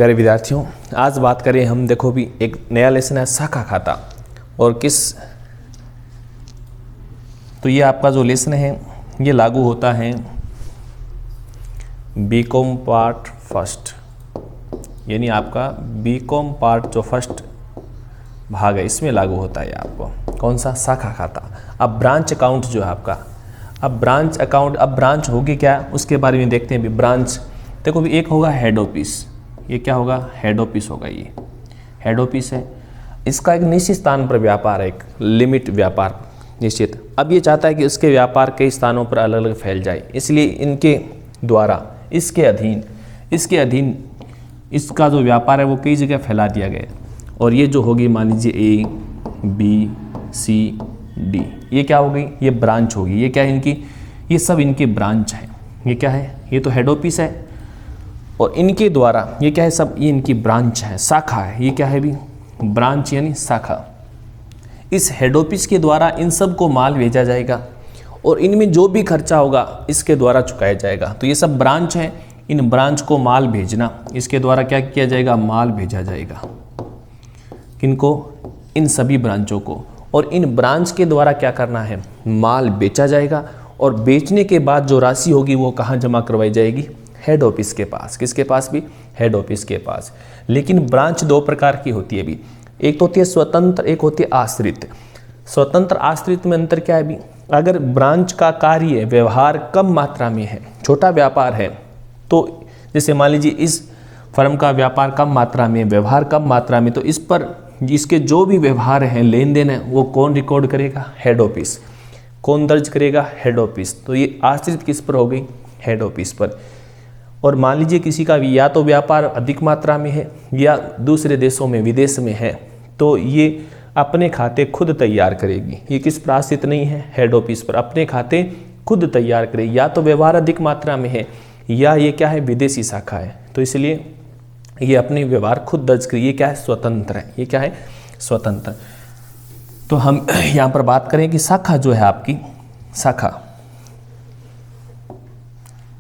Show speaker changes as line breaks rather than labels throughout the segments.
प्यारे विद्यार्थियों, आज बात करें हम, देखो भी एक नया लेसन है शाखा खाता। और तो ये आपका जो लेसन है ये लागू होता है बीकॉम पार्ट फर्स्ट, यानी आपका बीकॉम पार्ट जो फर्स्ट भाग है इसमें लागू होता है आपको। कौन सा? शाखा खाता। अब ब्रांच अकाउंट जो है आपका, अब ब्रांच अकाउंट, अब ब्रांच होगी क्या उसके बारे में देखते हैं। भी ब्रांच देखो भी एक होगा हेड ऑफिस, ये क्या होगा? हेड ऑफिस होगा। ये हेड ऑफिस है, इसका एक निश्चित स्थान पर व्यापार है, एक लिमिट व्यापार निश्चित। अब ये चाहता है कि उसके व्यापार कई स्थानों पर अलग अलग फैल जाए, इसलिए इनके द्वारा इसके अधीन इसका जो व्यापार है वो कई जगह फैला दिया गया। और ये जो होगी मान लीजिए ए बी सी डी, ये क्या हो गई? ये ब्रांच होगी। ये क्या है? इनकी, ये सब इनके ब्रांच है। ये क्या है? ये तो हेड ऑफिस है और इनके द्वारा ये क्या है? सब ये इनकी ब्रांच है, शाखा है। ये क्या है भी? ब्रांच यानी शाखा। इस हेड ऑफिस के द्वारा इन सब को माल भेजा जाएगा और इनमें जो भी खर्चा होगा इसके द्वारा चुकाया जाएगा। तो ये सब ब्रांच है, इन ब्रांच को माल भेजना, इसके द्वारा क्या किया जाएगा? माल भेजा जाएगा। किनको? इन सभी ब्रांचों को। और इन ब्रांच के द्वारा क्या करना है? माल बेचा जाएगा और बेचने के बाद जो राशि होगी वो कहाँ जमा करवाई जाएगी? हेड ऑफिस के पास। किसके पास भी? हेड ऑफिस के पास। लेकिन ब्रांच दो प्रकार की होती है भी, एक तो होती है स्वतंत्र, एक होती है आश्रित। स्वतंत्र आश्रित में अंतर क्या है भी? अगर ब्रांच का कार्य व्यवहार कम मात्रा में है, छोटा व्यापार है, तो जैसे मान लीजिए इस फर्म का व्यापार कम मात्रा में, व्यवहार कम मात्रा में, तो इस पर इसके जो भी व्यवहार हैं, लेन देन है, वो कौन रिकॉर्ड करेगा? Head office. कौन दर्ज करेगा? Head office. तो ये आश्रित किस पर हो गई? हेड ऑफिस पर। और मान लीजिए किसी का भी या तो व्यापार अधिक मात्रा में है या दूसरे देशों में, विदेश में है, तो ये अपने खाते खुद तैयार करेगी। ये किस पर आश्रित नहीं है? हेड ऑफिस पर। अपने खाते खुद तैयार करेगी, या तो व्यवहार अधिक मात्रा में है या ये क्या है? विदेशी शाखा है। तो इसलिए ये अपने व्यवहार खुद दर्ज करेगी। ये क्या है? स्वतंत्र है। ये क्या है? स्वतंत्र। तो हम यहाँ पर बात करें कि शाखा जो है आपकी,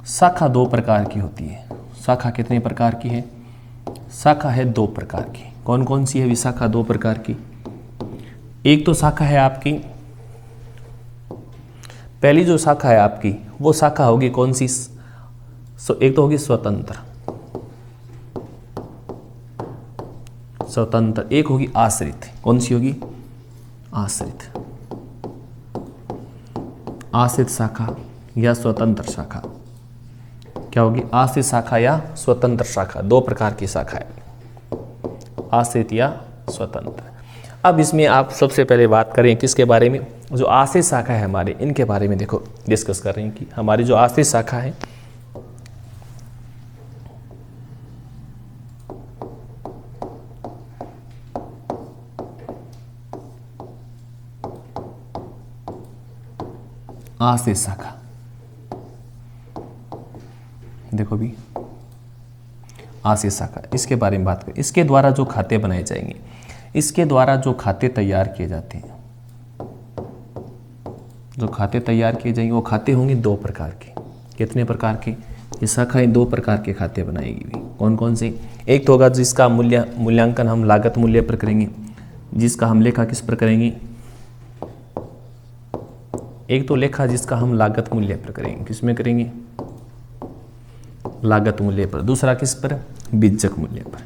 शाखा दो प्रकार की होती है। शाखा कितने प्रकार की है? शाखा है दो प्रकार की। कौन कौन सी है विशाखा? दो प्रकार की। एक तो शाखा है आपकी, पहली जो शाखा है आपकी वो शाखा होगी कौन सी? एक तो होगी स्वतंत्र, एक होगी आश्रित। कौन सी होगी? आश्रित शाखा या स्वतंत्र शाखा। क्या होगी? आश्रित शाखा या स्वतंत्र शाखा, दो प्रकार की शाखा है, आश्रित या स्वतंत्र। अब इसमें आप सबसे पहले बात करें किसके बारे में? जो आश्रित शाखा है हमारे, इनके बारे में देखो डिस्कस कर रहे हैं कि हमारी जो आश्रित शाखा है, आश्रित शाखा, देखो भी आश्रित शाखा, इसके बारे में बात करें। इसके द्वारा जो खाते बनाए जाएंगे, इसके द्वारा जो खाते तैयार किए जाते हैं, जो खाते तैयार किए जाएंगे वो खाते होंगे दो प्रकार के। कितने प्रकार के? ये शाखाएं दो प्रकार के खाते बनाएगी भी। कौन कौन से? एक तो होगा जिसका मूल्यांकन हम लागत मूल्य पर करेंगे, जिसका हम लेखा किस पर करेंगे? एक तो लेखा जिसका हम लागत मूल्य पर करेंगे। किस में करेंगे? लागत मूल्य पर। दूसरा किस पर? बीजक मूल्य पर।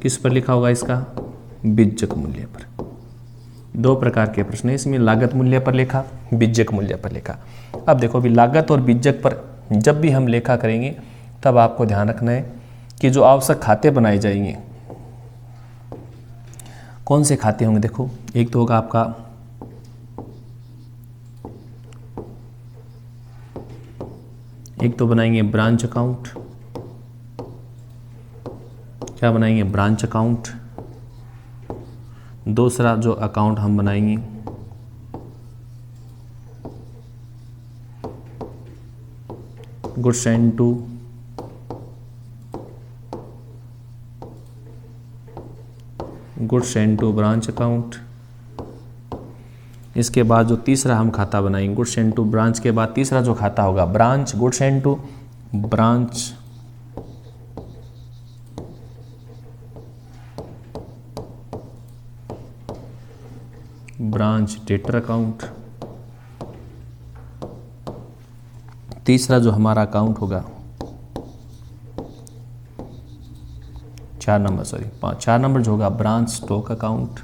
किस पर लिखा होगा इसका? बीजक मूल्य पर। दो प्रकार के प्रश्न है इसमें, लागत मूल्य पर लेखा, बीजक मूल्य पर लेखा। अब देखो भी लागत और बीजक पर जब भी हम लेखा करेंगे तब आपको ध्यान रखना है कि जो आवश्यक खाते बनाए जाएंगे, कौन से खाते होंगे? देखो एक तो होगा आपका एक तो बनाएंगे ब्रांच अकाउंट। क्या बनाएंगे? Branch account. दूसरा जो अकाउंट हम बनाएंगे goods and to branch account. इसके बाद जो तीसरा हम खाता बनाएंगे गुड्स एंड टू ब्रांच के बाद तीसरा जो खाता होगा branch goods and to branch branch debtor account. तीसरा जो हमारा अकाउंट होगा 4 नंबर जो होगा ब्रांच स्टॉक अकाउंट।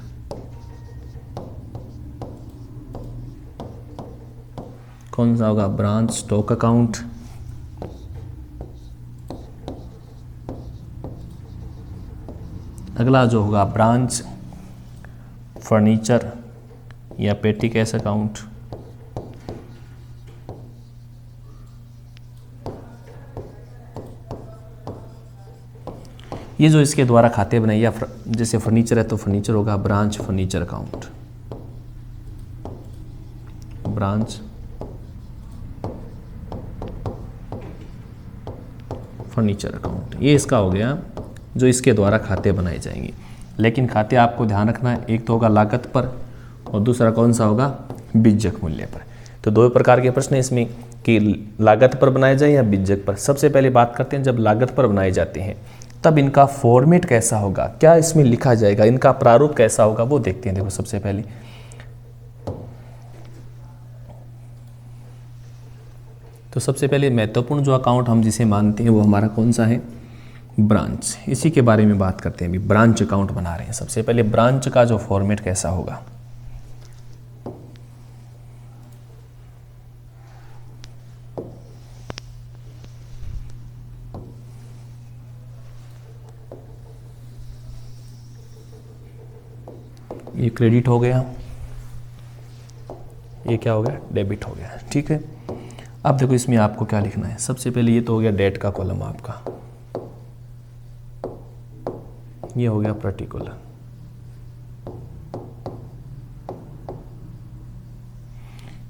कौन सा होगा? Branch stock account. अगला जो होगा ब्रांच फर्नीचर या पेटी कैश अकाउंट। ये जो इसके द्वारा खाते बनाए या जैसे फर्नीचर है तो फर्नीचर होगा branch furniture account. Branch furniture account, ये इसका हो गया जो इसके द्वारा खाते बनाए जाएंगे। लेकिन खाते आपको ध्यान रखना है, एक तो होगा लागत पर और दूसरा कौन सा होगा? बीजक मूल्य पर। तो दो प्रकार के प्रश्न हैं इसमें कि लागत पर बनाए जाए या बीजक पर। सबसे पहले बात करते हैं, जब लागत पर बनाए जाते हैं तब इनका फॉर्मेट कैसा होगा, क्या इसमें लिखा जाएगा, इनका प्रारूप कैसा होगा, वो देखते हैं। देखो सबसे पहले तो सबसे पहले महत्वपूर्ण जो अकाउंट हम जिसे मानते हैं वो हमारा कौन सा है? ब्रांच। इसी के बारे में बात करते हैं। अभी ब्रांच अकाउंट बना रहे हैं। सबसे पहले ब्रांच का जो फॉर्मेट कैसा होगा, ये क्रेडिट हो गया, ये क्या हो गया? डेबिट हो गया। ठीक है, अब देखो इसमें आपको क्या लिखना है। सबसे पहले ये तो हो गया डेट का कॉलम आपका, ये हो गया पर्टिकुलर,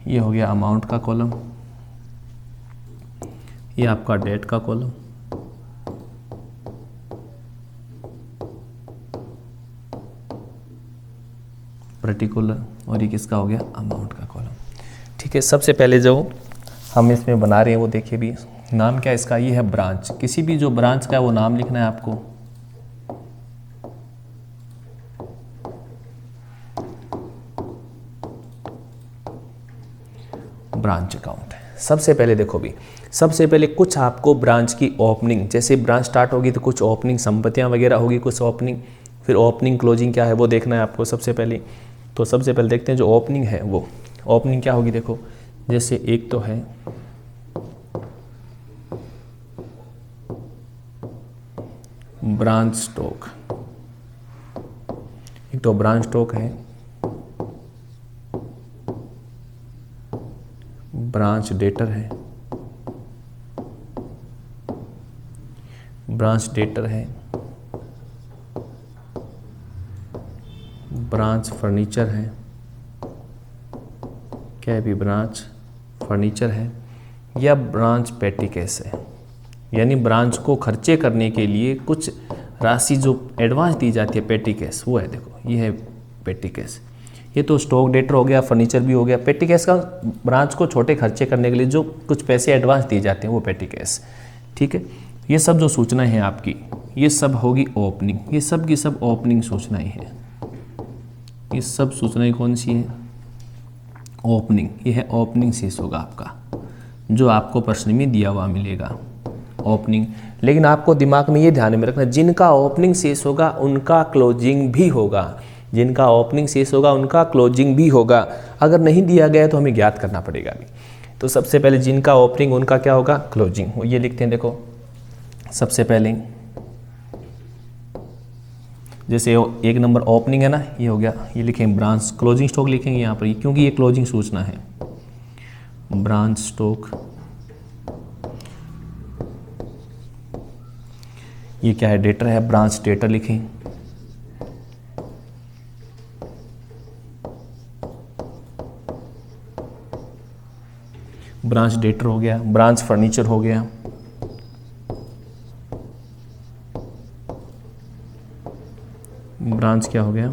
ये हो गया अमाउंट का कॉलम, ये आपका डेट का कॉलम, पर्टिकुलर, और ये किसका हो गया? अमाउंट का कॉलम। ठीक है, सबसे पहले जो हम इसमें बना रहे हैं वो देखिए भी, नाम क्या है इसका? ये है ब्रांच। किसी भी जो ब्रांच का है वो नाम लिखना है आपको। ब्रांच अकाउंट है। सबसे पहले देखो भी, सबसे पहले कुछ आपको ब्रांच की ओपनिंग, जैसे ब्रांच स्टार्ट होगी तो कुछ ओपनिंग संपत्तियां वगैरह होगी, कुछ ओपनिंग, फिर ओपनिंग क्लोजिंग क्या है वो देखना है आपको सबसे पहले। तो सबसे पहले देखते हैं जो ओपनिंग है वो ओपनिंग क्या होगी। देखो जैसे एक तो है ब्रांच स्टॉक, एक तो ब्रांच स्टॉक है, ब्रांच डेटर है, ब्रांच डेटर है, ब्रांच फर्नीचर है, क्या है भी? ब्रांच फर्नीचर है, या ब्रांच पेटी कैश है। यानी ब्रांच को खर्चे करने के लिए कुछ राशि जो एडवांस दी जाती है पेटी कैश, वो है। देखो ये है पेटी कैश। ये तो स्टॉक डेटर हो गया, फर्नीचर भी हो गया। पेटी कैश का ब्रांच को छोटे खर्चे करने के लिए जो कुछ पैसे एडवांस दिए जाते हैं वो पेटी कैश। ठीक है, ये सब जो सूचनाएं हैं आपकी, ये सब होगी ओपनिंग। ये सब की सब ओपनिंग सूचनाएं हैं। ये सब सूचनाएं कौन सी हैं? ओपनिंग। ये है ओपनिंग शेष होगा आपका, जो आपको प्रश्न में दिया हुआ मिलेगा, ओपनिंग। लेकिन आपको दिमाग में ये ध्यान में रखना, जिनका ओपनिंग शेष होगा उनका क्लोजिंग भी होगा। जिनका ओपनिंग शेष होगा उनका क्लोजिंग भी होगा। अगर नहीं दिया गया तो हमें ज्ञात करना पड़ेगा अभी। तो सबसे पहले जिनका ओपनिंग उनका क्या होगा? क्लोजिंग। वो ये लिखते हैं, देखो सबसे पहले जैसे एक नंबर ओपनिंग है ना, ये हो गया, ये लिखेंगे ब्रांच। क्लोजिंग स्टॉक लिखेंगे यहाँ पर, क्योंकि ये क्लोजिंग सूचना है। ब्रांच स्टॉक, ये क्या है? डेटर है, ब्रांच डेटर लिखें। ब्रांच डेटर हो गया, ब्रांच फर्नीचर हो गया, ब्रांच क्या हो गया?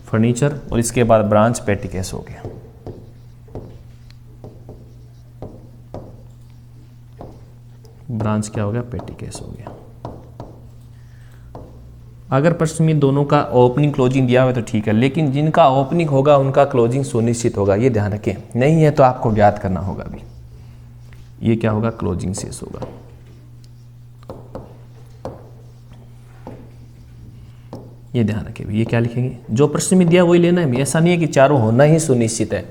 फर्नीचर, और इसके बाद ब्रांच पेटी कैश हो गया। ब्रांच क्या हो गया? पेटी कैश हो गया। अगर प्रश्न में दोनों का ओपनिंग क्लोजिंग दिया हुआ है तो ठीक है, लेकिन जिनका ओपनिंग होगा उनका क्लोजिंग सुनिश्चित होगा, ये ध्यान रखें। नहीं है तो आपको ज्ञात करना होगा अभी, ये क्या होगा, क्लोजिंग शेष होगा। ये ध्यान रखें, ये क्या लिखेंगे, जो प्रश्न में दिया वही लेना है। ऐसा नहीं है कि चारों होना ही सुनिश्चित है,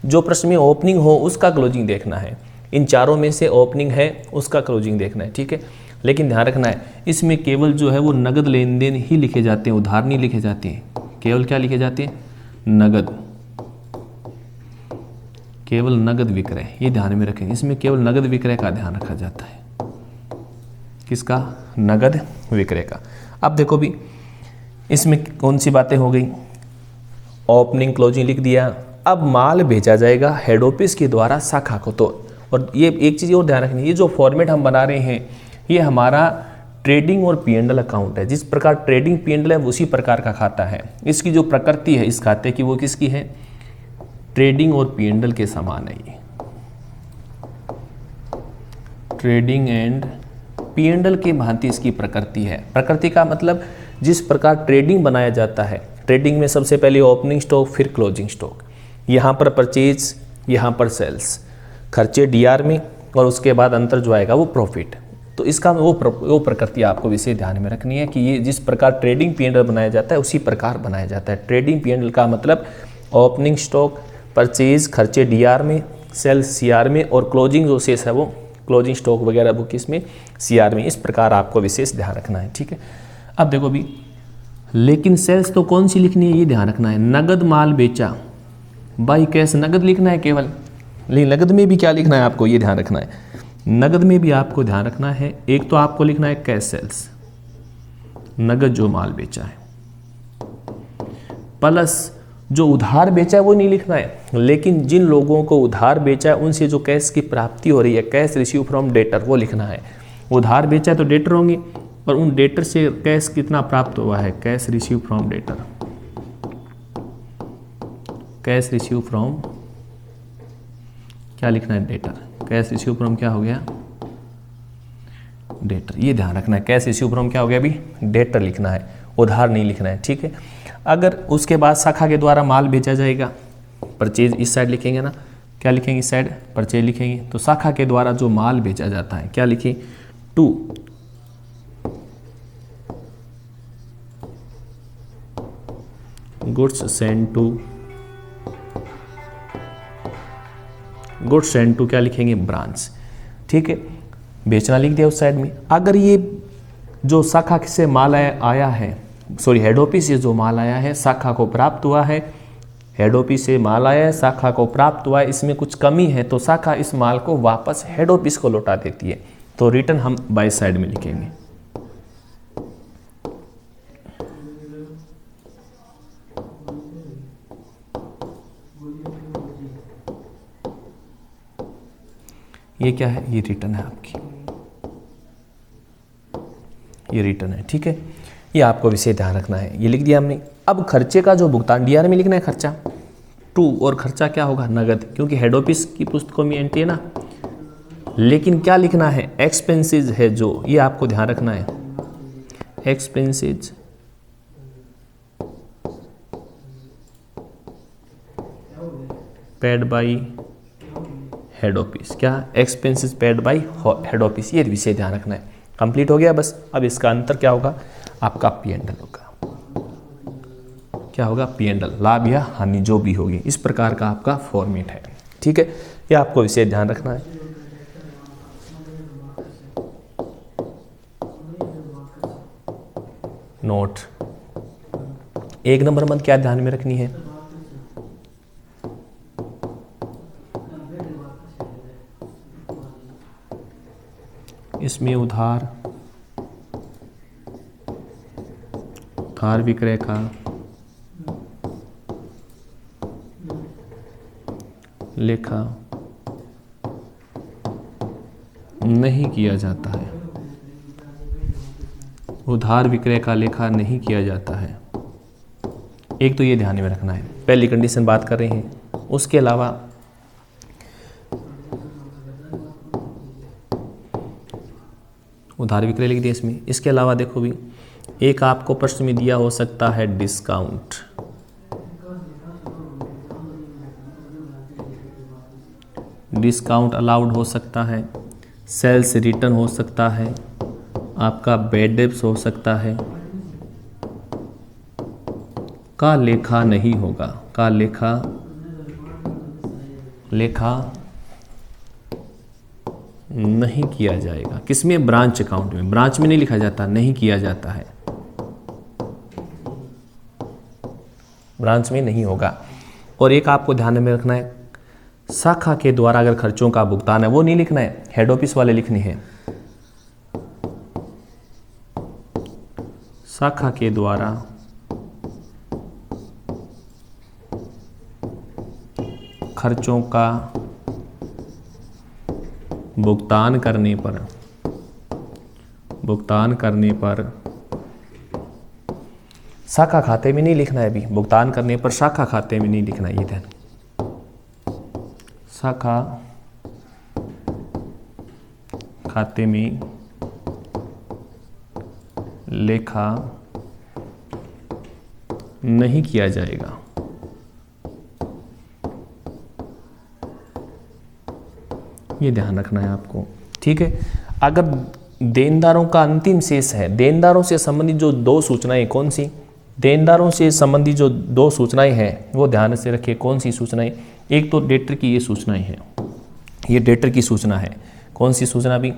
जो प्रश्न में ओपनिंग हो उसका क्लोजिंग देखना है। इन चारों में से ओपनिंग है उसका क्लोजिंग देखना है, ठीक है। लेकिन ध्यान रखना है, इसमें केवल जो है वो नगद लेन देन ही लिखे जाते हैं, उधार नहीं लिखे जाते हैं। केवल क्या लिखे जाते हैं, नगद, केवल नगद विक्रय, ये ध्यान में रखें। इसमें केवल नगद विक्रय का ध्यान रखा जाता है। किसका, नगद विक्रय का। अब देखो भी इसमें कौन सी बातें हो गई, ओपनिंग क्लोजिंग लिख दिया। अब माल भेजा जाएगा हेड ऑफिस के द्वारा शाखा को। तो और ये एक चीज़ और ध्यान रखनी, ये जो फॉर्मेट हम बना रहे हैं ये हमारा ट्रेडिंग और P&L अकाउंट है। जिस प्रकार ट्रेडिंग P&L है उसी प्रकार का खाता है। इसकी जो प्रकृति है इस खाते की वो किसकी है, ट्रेडिंग और P&L के समान है। ये ट्रेडिंग एंड P&L की भांति इसकी प्रकृति है। प्रकृति का मतलब जिस प्रकार ट्रेडिंग बनाया जाता है, ट्रेडिंग में सबसे पहले ओपनिंग स्टॉक फिर क्लोजिंग स्टॉक, यहाँ पर परचेज यहाँ पर सेल्स, खर्चे DR में और उसके बाद अंतर जो आएगा वो प्रॉफिट। तो इसका वो प्रकृति आपको विशेष ध्यान में रखनी है कि ये जिस प्रकार ट्रेडिंग P&L बनाया जाता है उसी प्रकार बनाया जाता है। ट्रेडिंग P&L का मतलब ओपनिंग स्टॉक, परचेज, खर्चे DR में, सेल्स CR में और क्लोजिंग जो शेष है वो क्लोजिंग स्टॉक वगैरह वो किस में, CR में। इस प्रकार आपको विशेष ध्यान रखना है, ठीक है। अब देखो भी, लेकिन सेल्स तो कौन सी लिखनी है ये ध्यान रखना है, नगद माल बेचा बाई कैश, नगद लिखना है केवल। लेकिन नगद में भी क्या लिखना है आपको ये ध्यान रखना है, नगद में भी आपको ध्यान रखना है। एक तो आपको लिखना है कैश सेल्स, नगद जो माल बेचा है, प्लस जो उधार बेचा है वो नहीं लिखना है, लेकिन जिन लोगों को उधार बेचा है उनसे जो कैश की प्राप्ति हो रही है, कैश रिसीव फ्रॉम डेटर, वो लिखना है। उधार बेचा है तो डेटर होंगे और उन डेटर से कैश कितना प्राप्त हुआ है, cash receive from debtor, cash receive from क्या लिखना है, डेटर। कैश रिसीव फ्रॉम क्या हो गया, डेटर। ये ध्यान रखना है, कैश रिसीव फ्रॉम क्या हो गया अभी, डेटर लिखना है, उधार नहीं लिखना है, ठीक है। अगर उसके बाद शाखा के द्वारा माल बेचा जाएगा, परचेज इस साइड लिखेंगे ना, क्या लिखेंगे इस साइड, परचेज लिखेंगे। तो शाखा के द्वारा जो माल बेचा जाता है क्या लिखें, to goods send to, goods send to क्या लिखेंगे, ब्रांच, ठीक है। बेचना लिख दिया उस साइड में। अगर ये जो शाखा से माल आया है, सॉरी हेड ऑफिस से जो माल आया है शाखा को प्राप्त हुआ है, हेड ऑफिस से माल आया है शाखा को प्राप्त हुआ है, इसमें कुछ कमी है तो शाखा इस माल को वापस हेड ऑफिस को लौटा देती है। तो रिटर्न हम बाई साइड में लिखेंगे। ये क्या है, ये रिटर्न है आपकी, ये रिटर्न है, ठीक है। ये आपको विषय ध्यान रखना है, ये लिख दिया हमने। अब खर्चे का जो भुगतान DR में लिखना है, खर्चा टू, और खर्चा क्या होगा, नगद, क्योंकि हेड ऑफिस की पुस्तकों में एंट्री है ना। लेकिन क्या लिखना है, एक्सपेंसेस है जो, ये आपको ध्यान रखना है, expenses paid by head office, क्या expenses paid by head office, ये विषय ध्यान रखना है। कंप्लीट हो गया बस। अब इसका अंतर क्या होगा, आपका P&L होगा, क्या होगा, P&L, लाभ या हानि जो भी होगी। इस प्रकार का आपका फॉर्मेट है, ठीक है। ये आपको विषय ध्यान रखना है। नोट 1 नंबर मत क्या ध्यान में रखनी है, इसमें उधार विक्रय का लेखा नहीं किया जाता है, उधार विक्रय का लेखा नहीं किया जाता है। एक तो ये ध्यान में रखना है, पहली कंडीशन बात कर रहे हैं। उसके अलावा उधार विक्रय लिख दिया इसमें। इसके अलावा देखो भी, एक आपको प्रश्न में दिया हो सकता है डिस्काउंट, डिस्काउंट अलाउड हो सकता है, सेल्स रिटर्न हो सकता है, आपका बैड डेब्ट्स हो सकता है, का लेखा नहीं होगा, का लेखा नहीं किया जाएगा। किसमें? ब्रांच अकाउंट में। ब्रांच में नहीं लिखा जाता, नहीं किया जाता है, ब्रांच में नहीं होगा। और एक आपको ध्यान में रखना है, शाखा के द्वारा अगर खर्चों का भुगतान है वो नहीं लिखना है, हेड ऑफिस वाले लिखने हैं। शाखा के द्वारा खर्चों का भुगतान करने पर शाखा खाते में नहीं लिखना है। अभी भुगतान करने पर शाखा खाते में नहीं लिखना है, ये ध्यान। शाखा खाते में लेखा नहीं किया जाएगा। ये ध्यान रखना है आपको, ठीक है। अगर देनदारों का अंतिम शेष है, देनदारों से संबंधित जो दो सूचनाएं, कौन सी? देनदारों से संबंधित जो दो सूचनाएं हैं वो ध्यान से रखिए। कौन सी सूचनाएं? एक तो डेटर की ये सूचनाएं हैं, ये डेटर की सूचना है। कौन सी सूचना? भी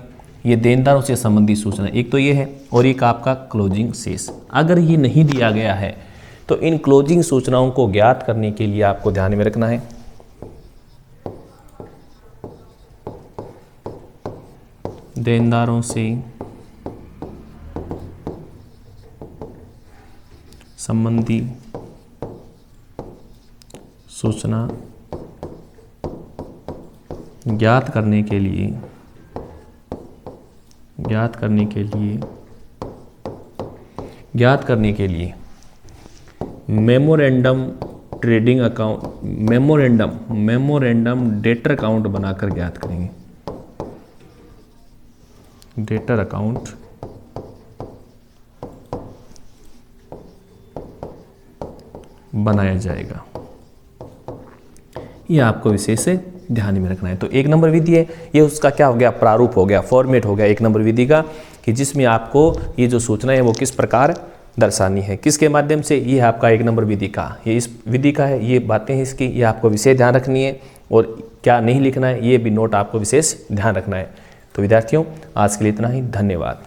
ये देनदारों से संबंधित सूचना, एक तो ये है, और एक आपका क्लोजिंग शेष। अगर ये नहीं दिया गया है तो इन क्लोजिंग सूचनाओं को ज्ञात करने के लिए आपको ध्यान में रखना है देनदारों से संबंधी सूचना ज्ञात करने के लिए memorandum trading account, memorandum debtor account बनाकर ज्ञात करेंगे। डेटर अकाउंट बनाया जाएगा। ये आपको विशेष से ध्यान में रखना है। तो एक नंबर विधि है, ये उसका क्या हो गया? प्रारूप हो गया, फॉर्मेट हो गया एक नंबर विधि का, कि जिसमें आपको ये जो सूचना है वो किस प्रकार दर्शानी है, किसके माध्यम से। ये आपका एक नंबर विधि का, ये इस विधि का है, ये बातें हैं इसकी, ये आपको विशेष ध्यान रखनी है। और क्या नहीं लिखना है ये भी नोट आपको विशेष ध्यान रखना है। तो विद्यार्थियों, आज के लिए इतना ही। धन्यवाद।